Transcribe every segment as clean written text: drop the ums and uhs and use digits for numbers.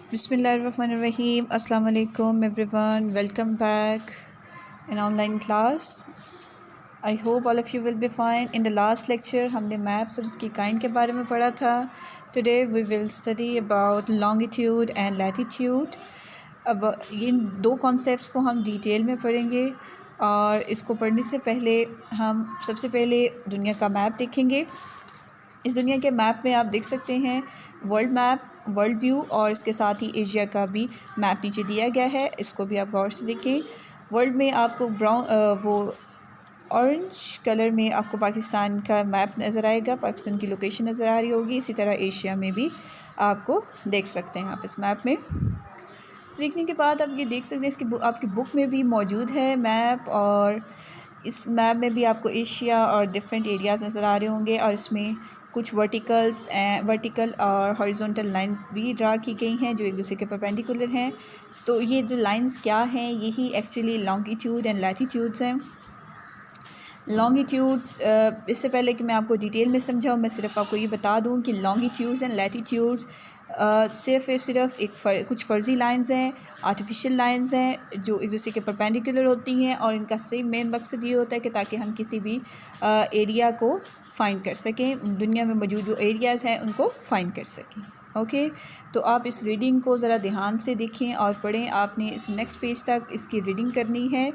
Bismillahirrahmanirrahim. Assalamu alaikum everyone. Welcome back in online class. I hope all of you will be fine. In the last lecture हमने maps और उसकी kind के बारे में पढ़ा था. Today we will study about longitude and latitude. अब इन दो concepts को हम detail में पढ़ेंगे और इसको पढ़ने से पहले हम सबसे पहले दुनिया का मैप देखेंगे. इस दुनिया के मैप में आप देख सकते हैं वर्ल्ड मैप, वर्ल्ड व्यू और इसके साथ ही एशिया का भी मैप नीचे दिया गया है. इसको भी आप गौर से देखें. वर्ल्ड में आपको वो ऑरेंज कलर में आपको पाकिस्तान का मैप नज़र आएगा, पाकिस्तान की लोकेशन नज़र आ रही होगी. इसी तरह एशिया में भी आपको देख सकते हैं आप इस मैप में. सीखने के बाद आप ये देख सकते हैं इसकी आपकी बुक में भी मौजूद है मैप, और इस मैप में भी आपको एशिया और डिफरेंट एरियाज़ नज़र आ रहे होंगे और इसमें कुछ वर्टिकल और हॉरिजॉन्टल लाइंस भी ड्रा की गई हैं जो एक दूसरे के परपेंडिकुलर हैं. तो ये जो लाइंस क्या हैं, यही एक्चुअली लॉन्गिट्यूड एंड लैटिट्यूड्स हैं. लॉन्गिट्यूड्स इससे पहले कि मैं आपको डिटेल में समझाऊँ, मैं सिर्फ आपको ये बता दूँ कि लॉन्गिट्यूड्स एंड लैटिट्यूड्स सिर्फ कुछ फ़र्ज़ी लाइंस हैं, आर्टिफिशियल लाइंस हैं जो एक दूसरे के परपेंडिकुलर होती हैं, और इनका सही मेन मकसद ये होता है कि ताकि हम किसी भी एरिया को फ़ाइंड कर सकें, दुनिया में मौजूद जो एरियाज़ हैं उनको फ़ाइंड कर सकें. ओके, तो आप इस रीडिंग को ज़रा ध्यान से देखें और पढ़ें. आपने इस नेक्स्ट पेज तक इसकी रीडिंग करनी है,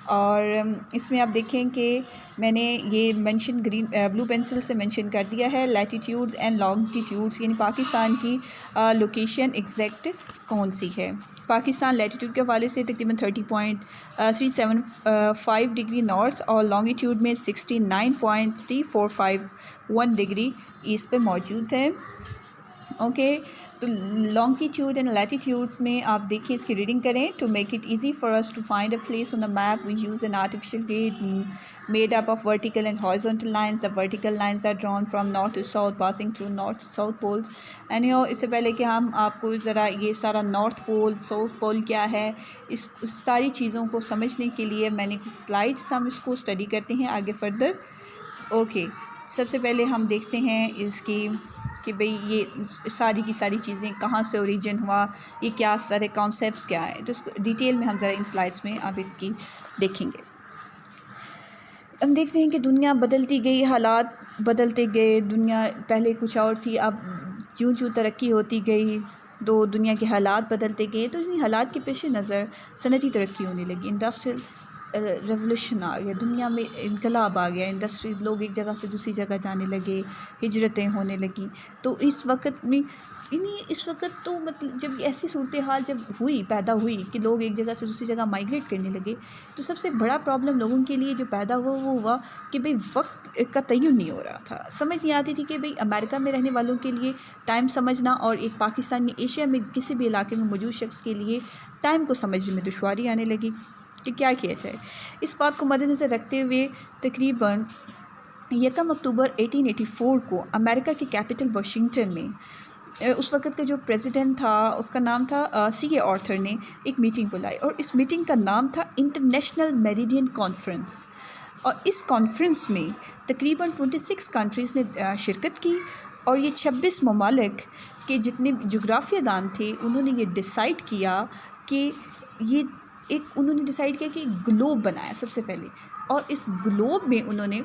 और इसमें आप देखें कि मैंने ये मेंशन ब्लू पेंसिल से मेंशन कर दिया है लैटिट्यूड्स एंड लॉन्गिट्यूड्स, यानी पाकिस्तान की लोकेशन एग्जैक्ट कौन सी है. पाकिस्तान लैटिट्यूड के हवाले से तकरीबन 30.375 डिग्री नॉर्थ और लॉन्गिट्यूड में 69.3451 डिग्री ईस्ट पे मौजूद है. ओके, तो लॉन्गिट्यूड एंड लैटिट्यूड्स में आप देखिए इसकी रीडिंग करें. To make it easy for us to find a place on the map we use an artificial grid made up of vertical and horizontal lines. The vertical lines are drawn from north to south passing through north south poles. And इससे पहले कि हम आपको ज़रा ये सारा north pole south pole क्या है, इस सारी चीज़ों को समझने के लिए मैंने कुछ स्लाइड्स हम इसको स्टडी करते हैं आगे फर्दर. ओके, सबसे पहले हम देखते हैं इसकी कि भाई ये सारी की सारी चीज़ें कहाँ से ओरिजिन हुआ, ये क्या सारे कॉन्सेप्ट्स क्या है. तो इसको डिटेल में हम ज़रा इन स्लाइड्स में अब इसकी देखेंगे. हम देखते हैं कि दुनिया बदलती गई, हालात बदलते गए. दुनिया पहले कुछ और थी, अब यूँ तरक्की होती गई तो दुनिया के हालात बदलते गए. तो इन हालात के पेश नज़र सनती तरक्की होने लगी, इंडस्ट्रियल रेवोल्यूशन आ गया, दुनिया में इनकलाब आ गया. इंडस्ट्रीज़, लोग एक जगह से दूसरी जगह जाने लगे, हिजरतें होने लगी. तो इस वक्त तो मतलब जब ऐसी सूरत हाल जब पैदा हुई कि लोग एक जगह से दूसरी जगह माइग्रेट करने लगे, तो सबसे बड़ा प्रॉब्लम लोगों के लिए जो पैदा हुआ वो हुआ कि भाई वक्त का तयन नहीं हो रहा था. समझ नहीं आती थी कि भाई अमेरिका में रहने वालों के लिए टाइम समझना और एक पाकिस्तान में एशिया में किसी भी इलाके में मौजूद शख्स के लिए टाइम को समझने में दुश्वारी आने लगी कि क्या किया जाए. इस बात को मद्देनज़र रखते हुए तकरीबन 1 अक्टूबर 1884 को अमेरिका के कैपिटल वाशिंगटन में उस वक़्त का जो प्रेसिडेंट था उसका नाम था C.A. आर्थर ने एक मीटिंग बुलाई, और इस मीटिंग का नाम था इंटरनेशनल मेरिडियन कॉन्फ्रेंस. और इस कॉन्फ्रेंस में तकरीबन 26 कंट्रीज़ ने शिरकत की, और ये 26 ममालिक के जितने जोग्राफिया दान थे उन्होंने ये डिसाइड किया कि उन्होंने डिसाइड किया कि ग्लोब बनाया सबसे पहले. और इस ग्लोब में उन्होंने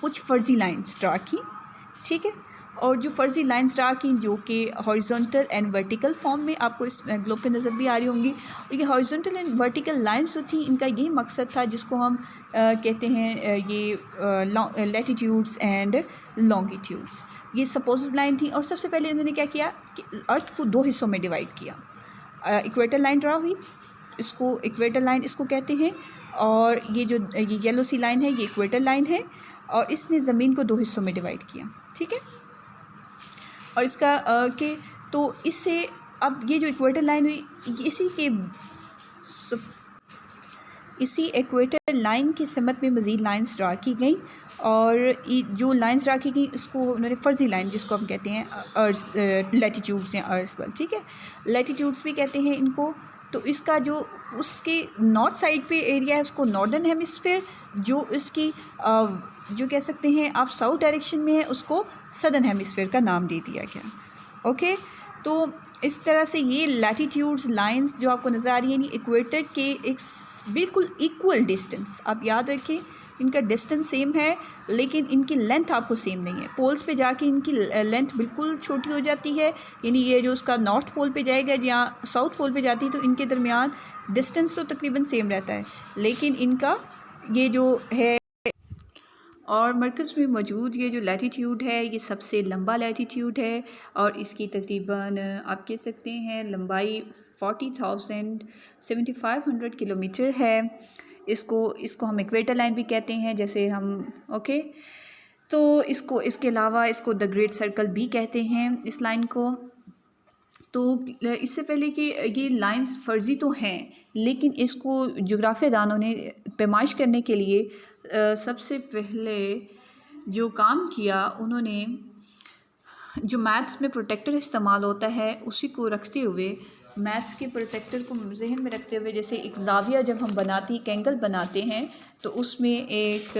कुछ फ़र्ज़ी लाइंस ड्रा की, ठीक है. और जो फ़र्ज़ी लाइंस ड्रा की जो कि हॉरिजॉन्टल एंड वर्टिकल फॉर्म में आपको इस ग्लोब पे नज़र भी आ रही होंगी. और ये हॉरिजॉन्टल एंड वर्टिकल लाइंस जो थी, इनका यही मकसद था जिसको हम कहते हैं ये लैटिट्यूड्स एंड लॉन्गिट्यूड्स. ये सपोज्ड लाइन थी. और सबसे पहले उन्होंने क्या किया कि अर्थ को 2 हिस्सों में डिवाइड किया. इक्वेटर लाइन ड्रा हुई, इसको इक्वेटर लाइन इसको कहते हैं, और ये जो ये येलो सी लाइन है ये इक्वेटर लाइन है, और इसने ज़मीन को 2 हिस्सों में डिवाइड किया, ठीक है. और इसका तो इससे अब ये जो इक्वेटर लाइन हुई, इसी इक्वेटर लाइन की समत में मज़ीद लाइंस ड्रा की गई. और जो लाइंस ड्रा की गई इसको उन्होंने फ़र्ज़ी लाइन जिसको हम कहते हैं अर्थ लैटिट्यूड्स या अर्थ पर, ठीक है, लैटिट्यूड्स भी कहते हैं इनको. तो इसका जो उसके नॉर्थ साइड पे एरिया है उसको नॉर्दर्न हेमिस्फेयर, जो इसकी जो कह सकते हैं आप साउथ डायरेक्शन में है उसको सदर्न हेमिस्फेयर का नाम दे दिया गया. ओके, तो इस तरह से ये लैटीट्यूड्स लाइंस जो आपको नज़र आ रही हैं यानी इक्वेटर के एक बिल्कुल इक्वल डिस्टेंस, आप याद रखें इनका डिस्टेंस सेम है लेकिन इनकी लेंथ आपको सेम नहीं है। पोल्स पे जाके इनकी लेंथ बिल्कुल छोटी हो जाती है, यानी ये जो उसका नॉर्थ पोल पे जाएगा या साउथ पोल पे जाती है तो इनके दरमियान डिस्टेंस तो तकरीबन सेम रहता है, लेकिन इनका ये जो है और मरकज़ में मौजूद ये जो लैटीट्यूड है ये सबसे लंबा लैटीट्यूड है और इसकी तकरीबन आप कह सकते हैं लंबाई 40,7500 किलोमीटर है। इसको हम इक्वेटर लाइन भी कहते हैं, जैसे हम ओके तो इसके अलावा इसको द ग्रेट सर्कल भी कहते हैं इस लाइन को। तो इससे पहले कि ये लाइंस फ़र्ज़ी तो हैं लेकिन इसको जोग्राफिया दानों ने पैमाइश करने के लिए सबसे पहले जो काम किया उन्होंने जो मैथ्स में प्रोटेक्टर इस्तेमाल होता है उसी को रखते हुए, मैथ्स के प्रोटेक्टर को जहन में रखते हुए, जैसे एक ज़ाविया जब हम बनाते हैं, एक एंगल बनाते हैं तो उसमें एक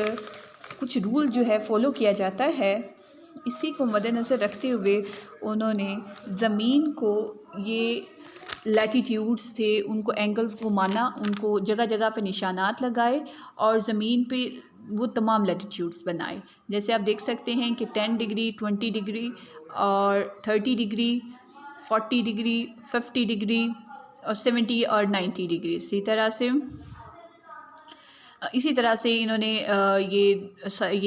कुछ रूल जो है फ़ॉलो किया जाता है, इसी को मद्देनज़र रखते हुए उन्होंने ज़मीन को ये लैटीट्यूड्स थे उनको एंगल्स को माना, उनको जगह जगह पे निशानात लगाए और ज़मीन पे वो तमाम लैटीट्यूड्स बनाए। जैसे आप देख सकते हैं कि 10 डिग्री, 20 डिग्री और 30 डिग्री, 40 डिग्री, 50 डिग्री और 70 और 90 डिग्री। इसी तरह से इन्होंने ये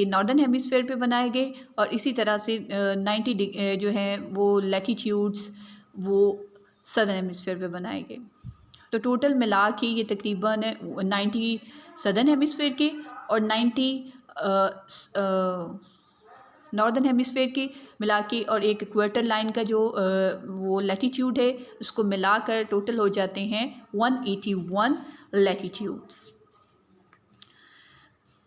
नॉर्दर्न हेमिस्फेयर पे बनाए गए और इसी तरह से 90 जो हैं वो लैटीट्यूड्स वो सदर्न हेमिस्फेयर पे बनाए गए। तो टोटल मिला के ये तकरीबन 90 सदर्न हेमिस्फेयर के और 90 नॉर्दर्न हेमिस्फेयर के मिला के और एक इक्वेटर लाइन का जो वो लैटीट्यूड है उसको मिलाकर टोटल हो जाते हैं 181 लैटीट्यूड्स।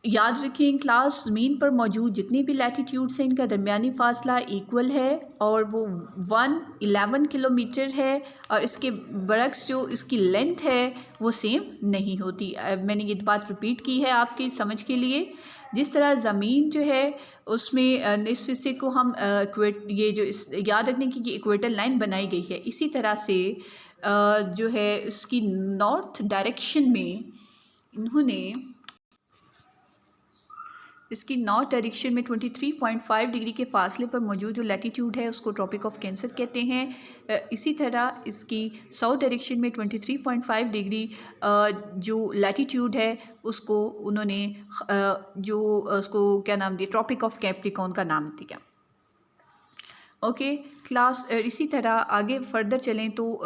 याद रखें क्लास ज़मीन पर मौजूद जितने भी लैटीट्यूड्स हैं इनका दरमियानी फ़ासला इक्वल है और वो 111 किलोमीटर है और इसके बरक्स जो इसकी लेंथ है वो सेम नहीं होती। मैंने ये बात रिपीट की है आपकी समझ के लिए। जिस तरह ज़मीन जो है उसमें इस हिस्से को हम ये जो याद रखने की कि इक्वेटर लाइन बनाई गई है, इसी तरह से जो है इसकी नॉर्थ डायरेक्शन में इन्होंने इसकी नॉर्थ डायरेक्शन में 23.5 डिग्री के फासले पर मौजूद जो लैटीट्यूड है उसको ट्रॉपिक ऑफ कैंसर कहते हैं। इसी तरह इसकी साउथ डायरेक्शन में 23.5 डिग्री जो लैटीट्यूड है उसको उन्होंने जो उसको क्या नाम दिया, ट्रॉपिक ऑफ कैप्रिकॉर्न का नाम दिया। ओके क्लास, इसी तरह आगे फर्दर चलें तो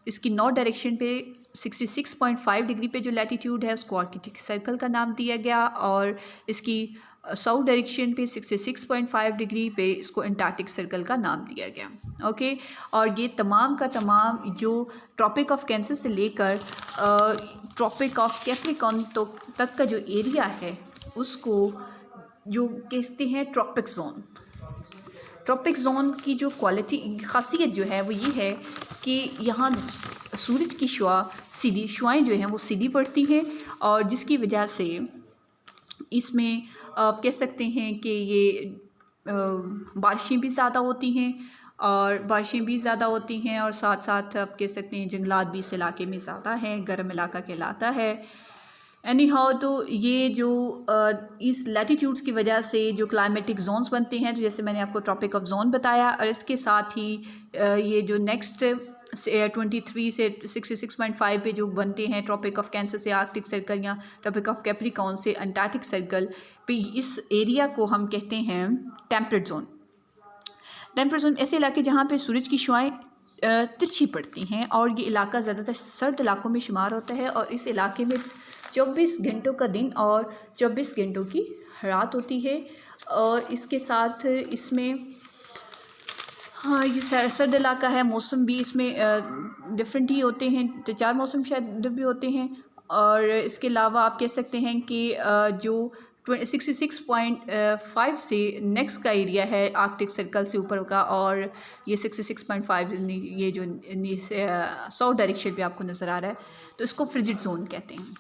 इसकी नॉर्थ डायरेक्शन पे 66.5 डिग्री पे जो लैटीट्यूड है उसको आर्कटिक सर्कल का नाम दिया गया और इसकी साउथ डायरेक्शन पे 66.5 डिग्री पे इसको अंटार्कटिक सर्कल का नाम दिया गया। ओके, और ये तमाम का तमाम जो ट्रॉपिक ऑफ कैंसर से लेकर ट्रॉपिक ऑफ कैप्रिकॉर्न तक का जो एरिया है उसको जो कहते हैं ट्रॉपिक जोन। ट्रॉपिक जोन की जो खासियत जो है वो ये है कि यहाँ सूरज की शुआएँ जो हैं वो सीधी पड़ती हैं और जिसकी वजह से इसमें आप कह सकते हैं कि ये बारिशें भी ज़्यादा होती हैं और साथ साथ आप कह सकते हैं जंगलात भी इस इलाके में ज़्यादा हैं, गर्म इलाका कहलाता है। एनी हाउ, तो ये जो इस लैटीट्यूड्स की वजह से जो क्लाइमेटिक जोन्स बनते हैं, तो जैसे मैंने आपको ट्रॉपिक ऑफ जोन बताया और इसके साथ ही ये जो नेक्स्ट 23 से 66.5 पे जो बनते हैं ट्रॉपिक ऑफ कैंसर से आर्कटिक सर्कल या ट्रॉपिक ऑफ कैप्रिकॉर्न से अंटार्कटिक सर्कल पे, इस एरिया को हम कहते हैं टेम्परेट जोन। टेम्परेट जोन ऐसे इलाके जहाँ पे सूरज की शुआएँ तिरछी पड़ती हैं और ये इलाका ज़्यादातर सर्द इलाकों में शुमार होता है और इस इलाके में 24 घंटों का दिन और 24 घंटों की रात होती है। और इसके साथ इसमें हाँ ये सर्द इलाका है, मौसम भी इसमें डिफरेंट ही होते हैं, 4 मौसम शायद भी होते हैं। और इसके अलावा आप कह सकते हैं कि जो 66.5 से नेक्स्ट का एरिया है आर्कटिक सर्कल से ऊपर का, और ये 66.5 ये जो साउथ डायरेक्शन पे आपको नज़र आ रहा है, तो इसको फ्रिजिड जोन कहते हैं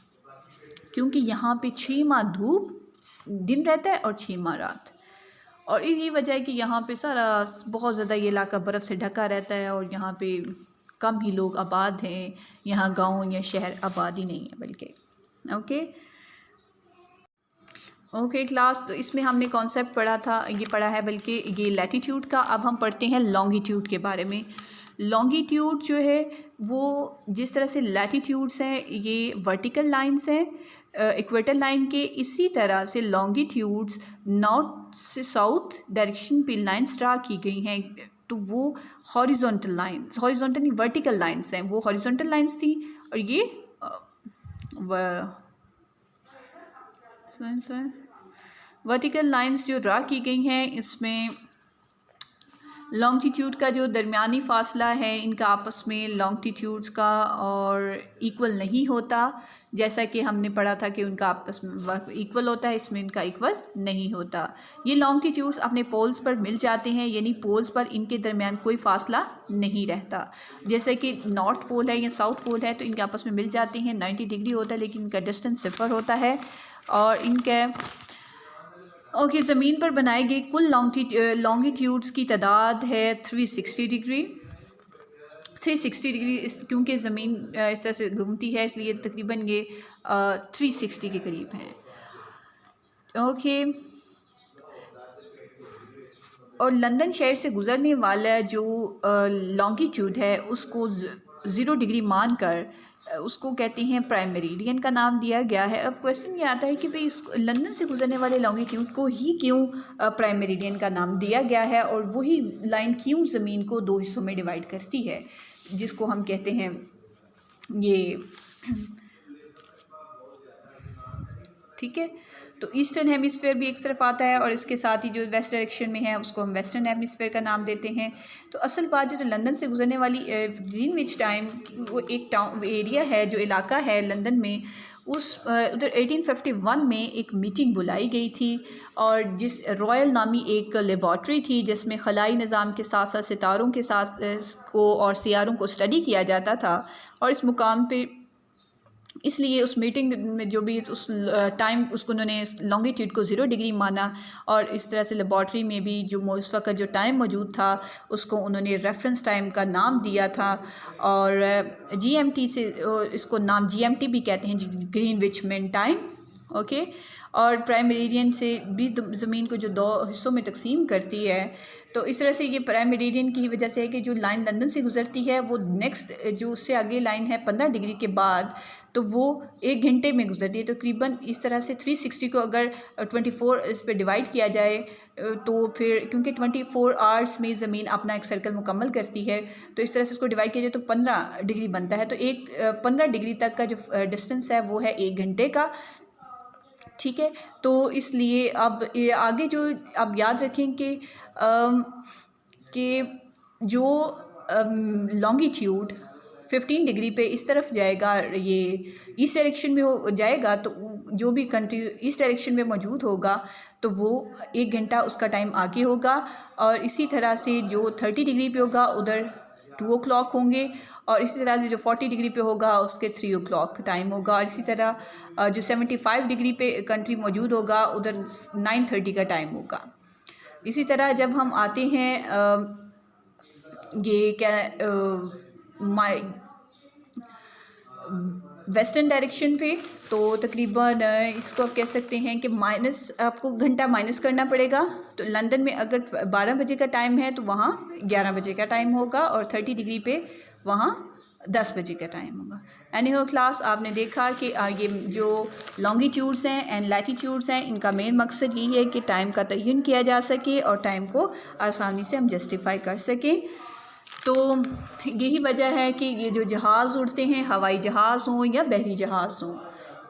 क्योंकि यहाँ पे 6 माह धूप दिन रहता है और 6 माह रात। और यही वजह है कि यहाँ पे सारा बहुत ज़्यादा ये इलाका बर्फ़ से ढका रहता है और यहाँ पे कम ही लोग आबाद हैं। यहाँ गांव या शहर आबाद ही नहीं है बल्कि। ओके क्लास, तो इसमें हमने कॉन्सेप्ट पढ़ा था, ये पढ़ा है बल्कि ये लैटीट्यूड का। अब हम पढ़ते हैं लॉन्गिट्यूड के बारे में। लॉन्गिट्यूड जो है वो जिस तरह से लैटीट्यूड्स हैं ये वर्टिकल लाइंस हैं इक्वेटर लाइन के, इसी तरह से लॉन्गिट्यूड्स नॉर्थ से साउथ डायरेक्शन पे लाइंस ड्रा की गई हैं। तो वो horizontal lines, horizontal vertical lines हैं, वो हॉरिजॉन्टल लाइंस थी और ये वर्टिकल लाइंस जो ड्रा की गई हैं इसमें लॉन्गिट्यूड का जो दरमियानी फ़ासला है इनका आपस में लॉन्गिट्यूड्स का और इक्वल नहीं होता, जैसा कि हमने पढ़ा था कि उनका आपस में इक्वल होता है, इसमें इनका इक्वल नहीं होता। ये लॉन्गिट्यूड्स अपने पोल्स पर मिल जाते हैं, यानी पोल्स पर इनके दरमियान कोई फ़ासला नहीं रहता। जैसे कि नॉर्थ पोल है या साउथ पोल है तो इनके आपस में मिल जाते हैं, 90 डिग्री होता है, लेकिन इनका डिस्टेंस 0 होता है। और इनके ज़मीन पर बनाए गए कुल लॉन्गिट्यूड्स की तादाद है 360 डिग्री। 360 डिग्री क्योंकि ज़मीन इस तरह से घूमती है इसलिए तकरीबन ये 360 के करीब हैं। और लंदन शहर से गुज़रने वाला जो लॉन्गिट्यूड है उसको 0 डिग्री मान कर उसको कहते हैं प्राइम मेरिडियन का नाम दिया गया है। अब क्वेश्चन ये आता है कि भाई इस लंदन से गुजरने वाले लॉन्गिट्यूड को ही क्यों प्राइम मेरिडियन का नाम दिया गया है, और वही लाइन क्यों ज़मीन को 2 हिस्सों में डिवाइड करती है, जिसको हम कहते हैं ये, ठीक है। तो ईस्टर्न हेमिस्फेयर भी एक तरफ आता है और इसके साथ ही जो वेस्ट डायरेक्शन में है उसको हम वेस्टर्न हेमिस्फेयर का नाम देते हैं। तो असल बात जो लंदन से गुजरने वाली ग्रीनविच टाइम वो एक टाउन एरिया है, जो इलाका है लंदन में, उस उधर 1851 में एक मीटिंग बुलाई गई थी और जिस रॉयल नामी एक लेबॉर्ट्री थी जिसमें खलाई निज़ाम के साथ साथ सितारों के साथ को और सियारों को स्टडी किया जाता था। और इस मुकाम पे इसलिए उस मीटिंग में जो भी उस टाइम उसको उन्होंने लॉन्गिट्यूड को 0 डिग्री माना और इस तरह से लेबॉर्ट्री में भी जो उस वक्त जो टाइम मौजूद था उसको उन्होंने रेफरेंस टाइम का नाम दिया था। और GMT से इसको नाम GMT भी कहते हैं, ग्रीनविच मीन टाइम। ओके। और प्राइम मेरिडियन से भी ज़मीन को जो 2 हिस्सों में तकसीम करती है, तो इस तरह से ये प्राइम मेरिडियन की वजह से है कि जो लाइन लंदन से गुज़रती है वो नेक्स्ट जो उससे आगे लाइन है 15 डिग्री के बाद, तो वो 1 घंटे में गुजरती है। तो तकरीबन इस तरह से 360 को अगर 24 इस पर डिवाइड किया जाए तो फिर क्योंकि 24 आवर्स में ज़मीन अपना एक सर्कल मुकम्मल करती है, तो इस तरह से इसको डिवाइड किया जाए तो 15 डिग्री बनता है। तो 15 डिग्री तक का जो डिस्टेंस है वो है 1 घंटे का, ठीक है। तो इसलिए अब ये आगे जो आप याद रखें कि जो लॉन्गिट्यूड 15 डिग्री पे इस तरफ जाएगा, ये ईस्ट डायरेक्शन में हो जाएगा, तो जो भी कंट्री ईस्ट डायरेक्शन में मौजूद होगा तो वो 1 घंटा उसका टाइम आगे होगा। और इसी तरह से जो 30 डिग्री पे होगा उधर 2 o'clock होंगे, और इसी तरह से जो 40 डिग्री पे होगा उसके 3 o'clock टाइम होगा। और इसी तरह जो 75 डिग्री पे कंट्री मौजूद होगा उधर 9:30 का टाइम होगा। इसी तरह जब हम आते हैं ये क्या वेस्टर्न डायरेक्शन पे, तो तकरीबन इसको आप कह सकते हैं कि माइनस आपको घंटा माइनस करना पड़ेगा। तो लंदन में अगर 12 बजे का टाइम है तो वहाँ 11 बजे का टाइम होगा, और 30 डिग्री पे वहाँ 10 बजे का टाइम होगा। एनीहो क्लास, आपने देखा कि ये जो लॉन्गिट्यूड्स हैं एंड लैटीट्यूड्स हैं इनका मेन मकसद यही है कि टाइम का तयन किया जा सके और टाइम को आसानी से हम जस्टिफाई कर सकें। तो यही वजह है कि ये जो जहाज़ उड़ते हैं, हवाई जहाज़ हों या बहरी जहाज़ हों,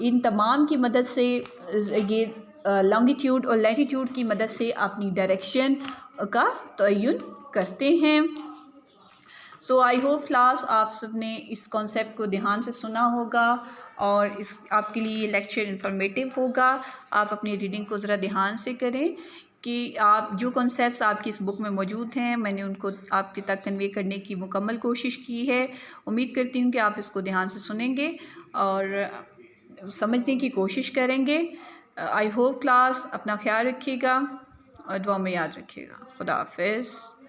इन तमाम की मदद से ये लॉन्गिट्यूड और लैटीट्यूड की मदद से अपनी डायरेक्शन का तयन करते हैं। सो आई होप क्लास आप सब ने इस कॉन्सेप्ट को ध्यान से सुना होगा और इस आपके लिए ये लेक्चर इन्फॉर्मेटिव होगा। आप अपनी रीडिंग को ज़रा ध्यान से करें कि आप जो कॉन्सेप्ट्स आपकी इस बुक में मौजूद हैं मैंने उनको आपके तक कन्वे करने की मुकम्मल कोशिश की है। उम्मीद करती हूँ कि आप इसको ध्यान से सुनेंगे और समझने की कोशिश करेंगे। आई होप क्लास, अपना ख्याल रखिएगा। और दुआ में याद रखिएगा। खुदा हाफिज़।